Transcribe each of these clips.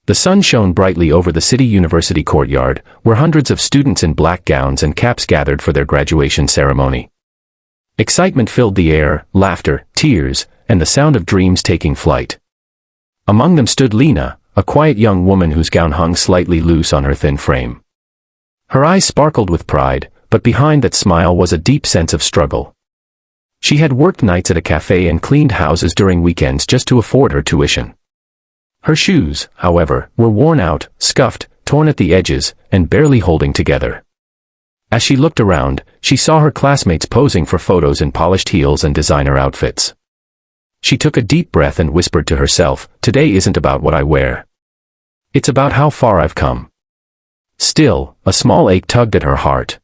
The sun shone brightly over the city university courtyard, where hundreds of students in black gowns and caps gathered for their graduation ceremony. Excitement filled the air, laughter, tears, and the sound of dreams taking flight. Among them stood Lena, a quiet young woman whose gown hung slightly loose on her thin frame. Her eyes sparkled with pride, but behind that smile was a deep sense of struggle. She had worked nights at a cafe and cleaned houses during weekends just to afford her tuition. Her shoes, however, were worn out, scuffed, torn at the edges, and barely holding together. As she looked around, she saw her classmates posing for photos in polished heels and designer outfits. She took a deep breath and whispered to herself, "Today isn't about what I wear. It's about how far I've come." Still, a small ache tugged at her heart.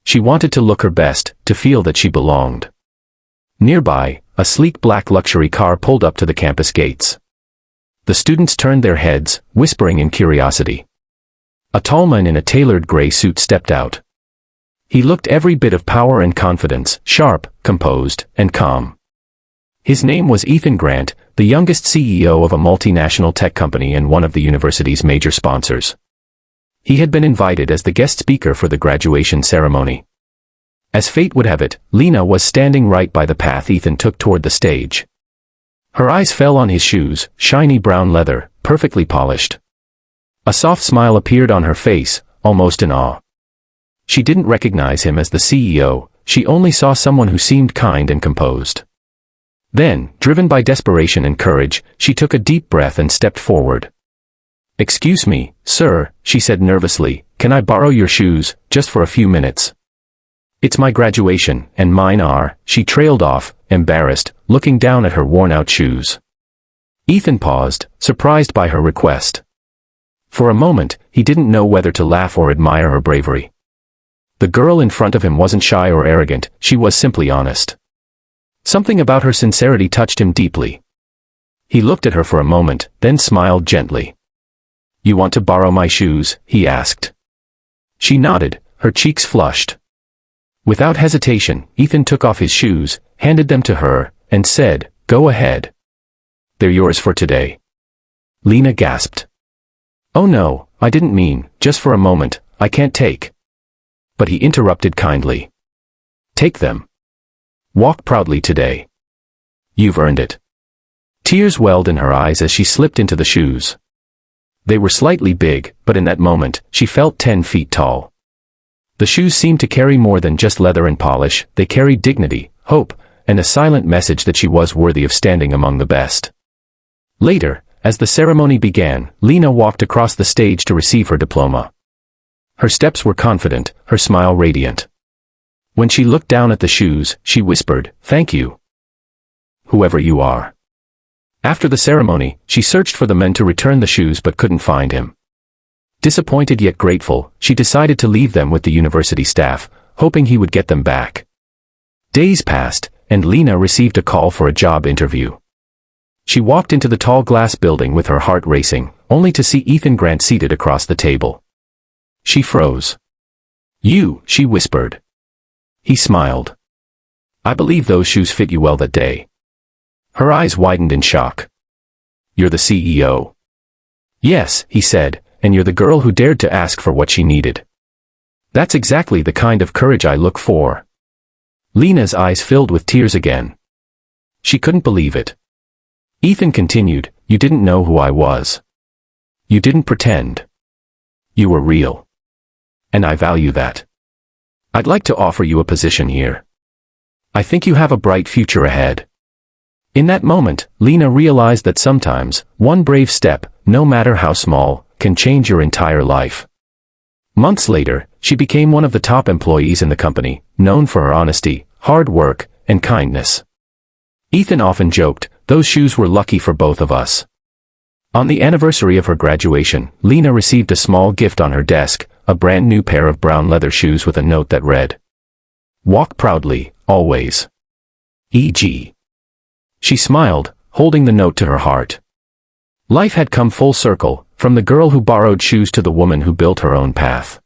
She wanted to look her best, to feel that she belonged. Nearby, a sleek black luxury car pulled up to the campus gates. The students turned their heads, whispering in curiosity. A tall man in a tailored gray suit stepped out. He looked every bit of power and confidence, sharp, composed, and calm. His name was Ethan Grant, the youngest CEO of a multinational tech company and one of the university's major sponsors. He had been invited as the guest speaker for the graduation ceremony. As fate would have it, Lena was standing right by the path Ethan took toward the stage. Her eyes fell on his shoes, shiny brown leather, perfectly polished. A soft smile appeared on her face, almost in awe. She didn't recognize him as the CEO, she only saw someone who seemed kind and composed. Then, driven by desperation and courage, she took a deep breath and stepped forward. "Excuse me, sir," she said nervously, "can I borrow your shoes, just for a few minutes? It's my graduation, and mine are," she trailed off, embarrassed, looking down at her worn-out shoes. Ethan paused, surprised by her request. For a moment, he didn't know whether to laugh or admire her bravery. The girl in front of him wasn't shy or arrogant, she was simply honest. Something about her sincerity touched him deeply. He looked at her for a moment, then smiled gently. "You want to borrow my shoes?" he asked. She nodded, her cheeks flushed. Without hesitation, Ethan took off his shoes, handed them to her, and said, "Go ahead. They're yours for today." Lena gasped. "Oh no, I didn't mean, just for a moment, I can't take." But he interrupted kindly. "Take them. Walk proudly today. You've earned it." Tears welled in her eyes as she slipped into the shoes. They were slightly big, but in that moment, she felt 10 feet tall. The shoes seemed to carry more than just leather and polish, they carried dignity, hope, and a silent message that she was worthy of standing among the best. Later, as the ceremony began, Lena walked across the stage to receive her diploma. Her steps were confident, her smile radiant. When she looked down at the shoes, she whispered, "Thank you, whoever you are." After the ceremony, she searched for the men to return the shoes but couldn't find him. Disappointed yet grateful, she decided to leave them with the university staff, hoping he would get them back. Days passed, and Lena received a call for a job interview. She walked into the tall glass building with her heart racing, only to see Ethan Grant seated across the table. She froze. "You," she whispered. He smiled. "I believe those shoes fit you well that day." Her eyes widened in shock. "You're the CEO." "Yes," he said, "and you're the girl who dared to ask for what she needed. That's exactly the kind of courage I look for." Lena's eyes filled with tears again. She couldn't believe it. Ethan continued, "You didn't know who I was. You didn't pretend. You were real. And I value that. I'd like to offer you a position here. I think you have a bright future ahead." In that moment, Lena realized that sometimes, one brave step, no matter how small, can change your entire life. Months later, she became one of the top employees in the company, known for her honesty, hard work, and kindness. Ethan often joked, "Those shoes were lucky for both of us." On the anniversary of her graduation, Lena received a small gift on her desk, a brand new pair of brown leather shoes with a note that read, "Walk proudly, always. E.g." She smiled, holding the note to her heart. Life had come full circle, from the girl who borrowed shoes to the woman who built her own path.